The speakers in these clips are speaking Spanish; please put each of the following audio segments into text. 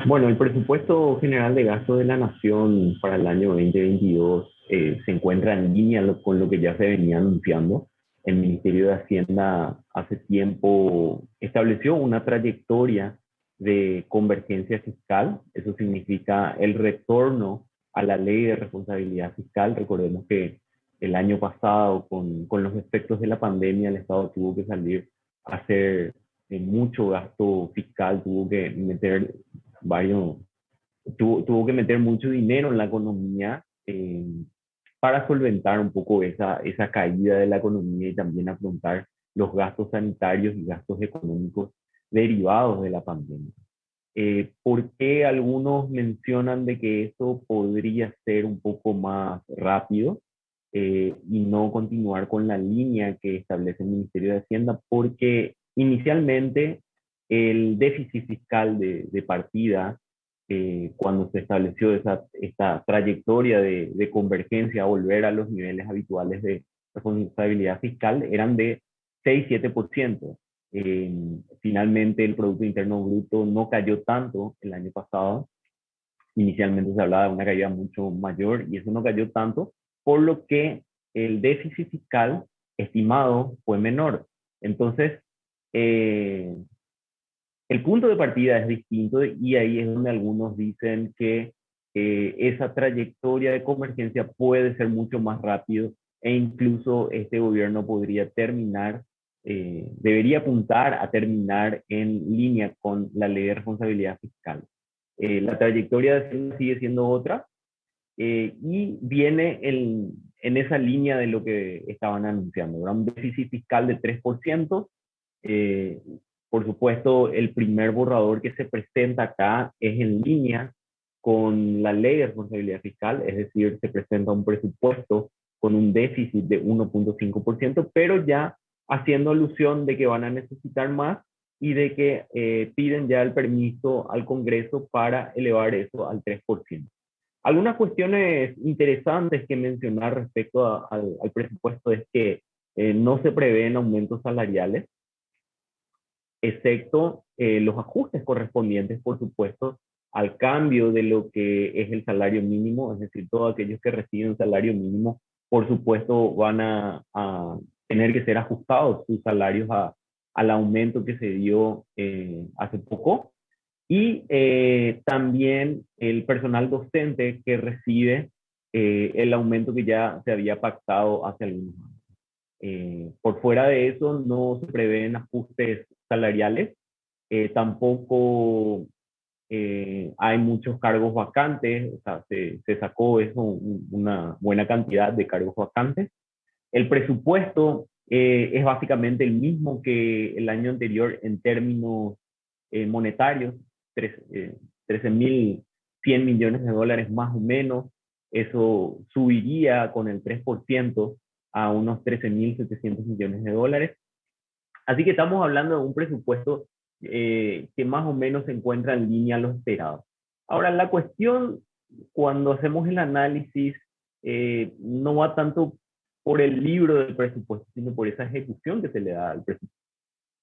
Bueno, el presupuesto general de gasto de la Nación para el año 2022 se encuentra en línea con lo que ya se venía anunciando. El Ministerio de Hacienda hace tiempo estableció una trayectoria de convergencia fiscal. Eso significa el retorno a la ley de responsabilidad fiscal. Recordemos que el año pasado, con los efectos de la pandemia, el Estado tuvo que salir a hacer mucho gasto fiscal, tuvo que meter varios, tuvo que meter mucho dinero en la economía para solventar un poco esa caída de la economía y también afrontar los gastos sanitarios y gastos económicos derivados de la pandemia. ¿Por qué algunos mencionan de que eso podría ser un poco más rápido y no continuar con la línea que establece el Ministerio de Hacienda? Porque inicialmente el déficit fiscal de partida, cuando se estableció esta trayectoria de convergencia a volver a los niveles habituales de responsabilidad fiscal, eran de 6-7%. Finalmente el Producto Interno Bruto no cayó tanto el año pasado. Inicialmente se hablaba de una caída mucho mayor y eso no cayó tanto, por lo que el déficit fiscal estimado fue menor. Entonces, eh, el punto de partida es distinto y ahí es donde algunos dicen que esa trayectoria de convergencia puede ser mucho más rápido e incluso este gobierno podría terminar, debería apuntar a terminar en línea con la ley de responsabilidad fiscal. La trayectoria de Hacienda sigue siendo otra y viene en esa línea de lo que estaban anunciando, ¿verdad? Un déficit fiscal de 3%. Eh, por supuesto, el primer borrador que se presenta acá es en línea con la ley de responsabilidad fiscal, es decir, se presenta un presupuesto con un déficit de 1,5%, pero ya haciendo alusión de que van a necesitar más y de que piden ya el permiso al Congreso para elevar eso al 3%. Algunas cuestiones interesantes que mencionar respecto al presupuesto es que no se prevén aumentos salariales, excepto los ajustes correspondientes, por supuesto, al cambio de lo que es el salario mínimo, es decir, todos aquellos que reciben salario mínimo, por supuesto, van a tener que ser ajustados sus salarios al aumento que se dio hace poco. Y también el personal docente que recibe el aumento que ya se había pactado hace algunos años. Por fuera de eso, no se prevén ajustes salariales, tampoco hay muchos cargos vacantes, o sea, se sacó eso, una buena cantidad de cargos vacantes. El presupuesto es básicamente el mismo que el año anterior en términos monetarios, 13.100 millones de dólares más o menos. Eso subiría con el 3% a unos 13.700 millones de dólares. Así que estamos hablando de un presupuesto que más o menos se encuentra en línea a lo esperado. Ahora, la cuestión cuando hacemos el análisis no va tanto por el libro del presupuesto, sino por esa ejecución que se le da al presupuesto.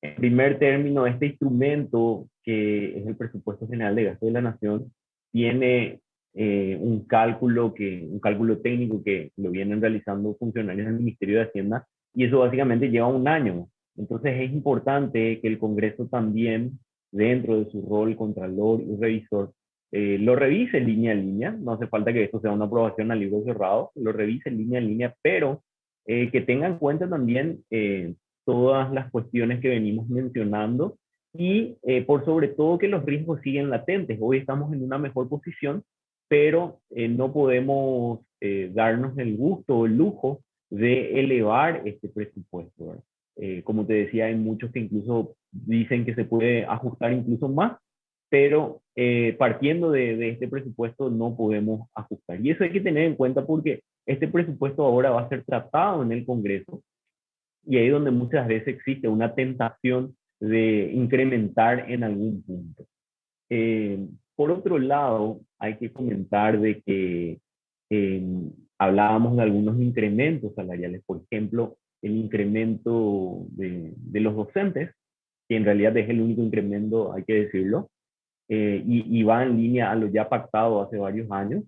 En primer término, este instrumento, que es el presupuesto general de gasto de la nación, tiene un cálculo técnico que lo vienen realizando funcionarios del Ministerio de Hacienda, y eso básicamente lleva un año. Entonces es importante que el Congreso también, dentro de su rol contralor y revisor, lo revise línea a línea. No hace falta que esto sea una aprobación a libro cerrado, lo revise línea a línea, pero que tenga en cuenta también todas las cuestiones que venimos mencionando y por sobre todo que los riesgos siguen latentes. Hoy estamos en una mejor posición, pero no podemos darnos el gusto o el lujo de elevar este presupuesto, ¿verdad? Como te decía, hay muchos que incluso dicen que se puede ajustar incluso más, pero partiendo de este presupuesto no podemos ajustar. Y eso hay que tener en cuenta porque este presupuesto ahora va a ser tratado en el Congreso y ahí es donde muchas veces existe una tentación de incrementar en algún punto. Por otro lado, hay que comentar de que eh, hablábamos de algunos incrementos salariales, por ejemplo, el incremento de los docentes, que en realidad es el único incremento, hay que decirlo, y va en línea a lo ya pactado hace varios años.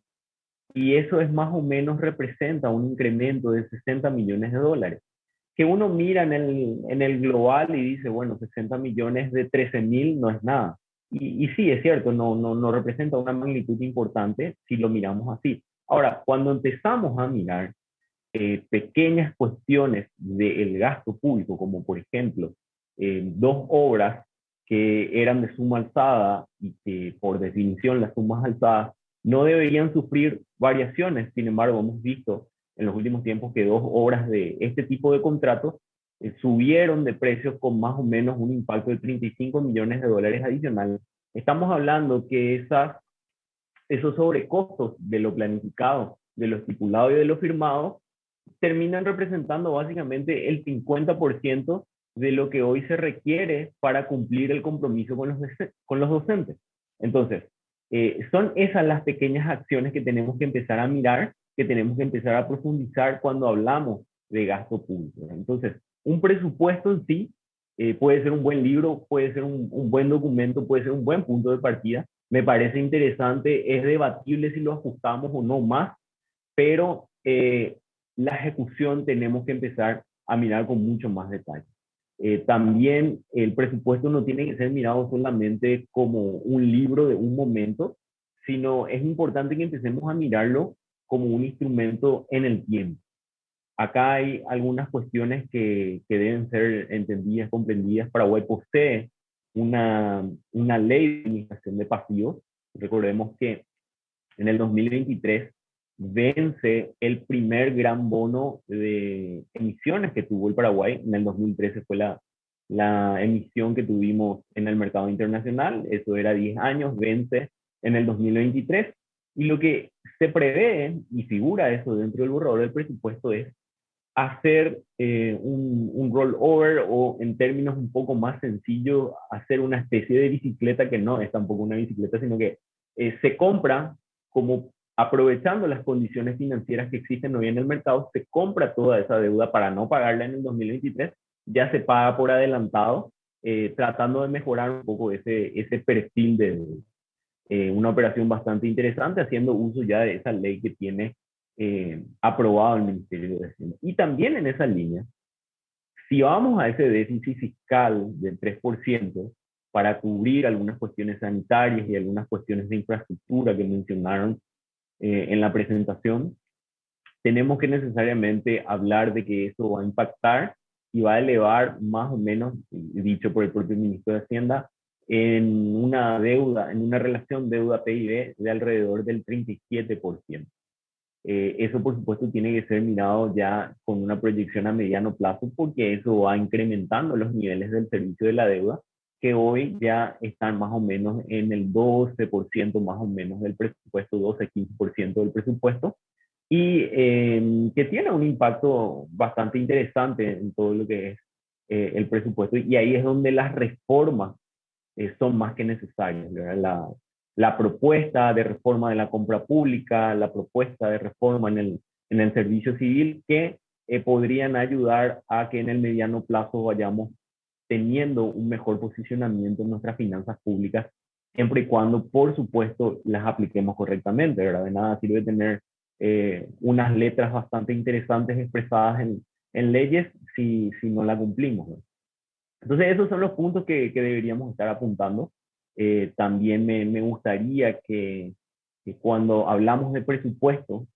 Y eso es más o menos representa un incremento de 60 millones de dólares. Que uno mira en el global y dice, bueno, 60 millones de 13.000 no es nada. Y sí, es cierto, no representa una magnitud importante si lo miramos así. Ahora, cuando empezamos a mirar pequeñas cuestiones del gasto público, como por ejemplo, dos obras que eran de suma alzada y que por definición las sumas alzadas no deberían sufrir variaciones. Sin embargo, hemos visto en los últimos tiempos que dos obras de este tipo de contratos subieron de precios con más o menos un impacto de 35 millones de dólares adicionales. Estamos hablando que esos sobrecostos de lo planificado, de lo estipulado y de lo firmado terminan representando básicamente el 50% de lo que hoy se requiere para cumplir el compromiso con los docentes. Entonces, son esas las pequeñas acciones que tenemos que empezar a mirar, que tenemos que empezar a profundizar cuando hablamos de gasto público. Entonces, un presupuesto en sí puede ser un buen libro, puede ser un buen documento, puede ser un buen punto de partida. Me parece interesante, es debatible si lo ajustamos o no más, pero la ejecución tenemos que empezar a mirar con mucho más detalle. También el presupuesto no tiene que ser mirado solamente como un libro de un momento, sino es importante que empecemos a mirarlo como un instrumento en el tiempo. Acá hay algunas cuestiones que deben ser entendidas, comprendidas. Paraguay posee una ley de administración de pasivos. Recordemos que en el 2023 vence el primer gran bono de emisiones que tuvo el Paraguay. En el 2013 fue la emisión que tuvimos en el mercado internacional. Eso era 10 años, vence en el 2023. Y lo que se prevé y figura eso dentro del borrador del presupuesto es hacer un rollover o en términos un poco más sencillos, hacer una especie de bicicleta que no es tampoco una bicicleta, sino que se compra como aprovechando las condiciones financieras que existen hoy en el mercado, se compra toda esa deuda para no pagarla en el 2023, ya se paga por adelantado, tratando de mejorar un poco ese perfil de deuda. Una operación bastante interesante, haciendo uso ya de esa ley que tiene aprobado el Ministerio de Hacienda. Y también en esa línea, si vamos a ese déficit fiscal del 3% para cubrir algunas cuestiones sanitarias y algunas cuestiones de infraestructura que mencionaron en la presentación, tenemos que necesariamente hablar de que eso va a impactar y va a elevar más o menos, dicho por el propio ministro de Hacienda, en una deuda, en una relación deuda-PIB de alrededor del 37%. Eso, por supuesto, tiene que ser mirado ya con una proyección a mediano plazo porque eso va incrementando los niveles del servicio de la deuda, que hoy ya están más o menos en el 12% más o menos del presupuesto, 12-15% del presupuesto, y que tiene un impacto bastante interesante en todo lo que es el presupuesto. Y ahí es donde las reformas son más que necesarias. La propuesta de reforma de la compra pública, la propuesta de reforma en el servicio civil, que podrían ayudar a que en el mediano plazo vayamos teniendo un mejor posicionamiento en nuestras finanzas públicas, siempre y cuando, por supuesto, las apliquemos correctamente, ¿verdad? De nada sirve tener unas letras bastante interesantes expresadas en leyes si no la cumplimos, ¿no? Entonces, esos son los puntos que deberíamos estar apuntando. También me gustaría que cuando hablamos de presupuesto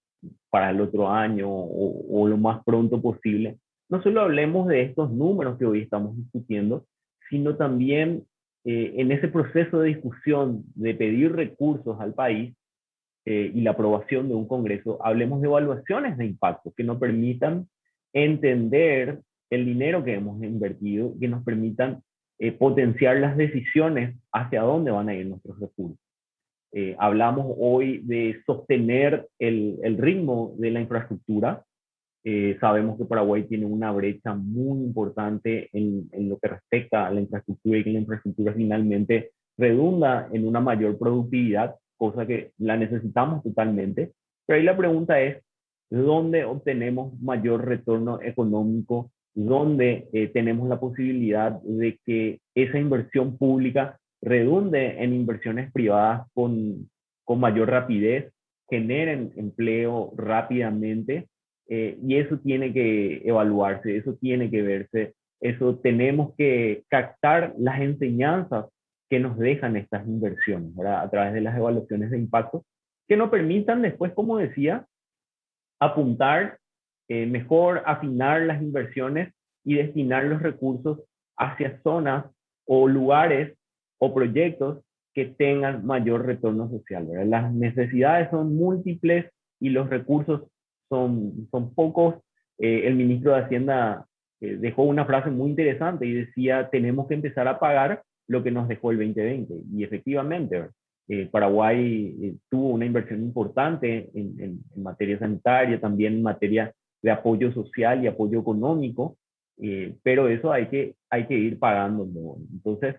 para el otro año o lo más pronto posible, no solo hablemos de estos números que hoy estamos discutiendo, sino también en ese proceso de discusión de pedir recursos al país y la aprobación de un Congreso, hablemos de evaluaciones de impacto que nos permitan entender el dinero que hemos invertido, que nos permitan potenciar las decisiones hacia dónde van a ir nuestros recursos. Hablamos hoy de sostener el ritmo de la infraestructura. Sabemos que Paraguay tiene una brecha muy importante en lo que respecta a la infraestructura y que la infraestructura finalmente redunda en una mayor productividad, cosa que la necesitamos totalmente. Pero ahí la pregunta es, ¿dónde obtenemos mayor retorno económico? ¿Dónde tenemos la posibilidad de que esa inversión pública redunde en inversiones privadas con mayor rapidez, generen empleo rápidamente, y eso tiene que evaluarse, eso tiene que verse, eso tenemos que captar las enseñanzas que nos dejan estas inversiones, ¿verdad? A través de las evaluaciones de impacto, que nos permitan después, como decía, apuntar mejor, afinar las inversiones y destinar los recursos hacia zonas o lugares o proyectos que tengan mayor retorno social, ¿verdad? Las necesidades son múltiples y los recursos son pocos. El ministro de Hacienda dejó una frase muy interesante y decía, tenemos que empezar a pagar lo que nos dejó el 2020. Y efectivamente, Paraguay tuvo una inversión importante en materia sanitaria, también en materia de apoyo social y apoyo económico, pero eso hay que ir pagándolo. Entonces,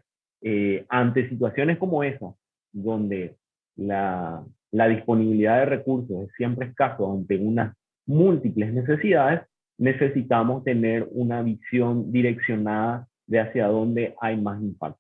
ante situaciones como esa, donde la disponibilidad de recursos es siempre escaso ante unas múltiples necesidades, necesitamos tener una visión direccionada de hacia dónde hay más impacto.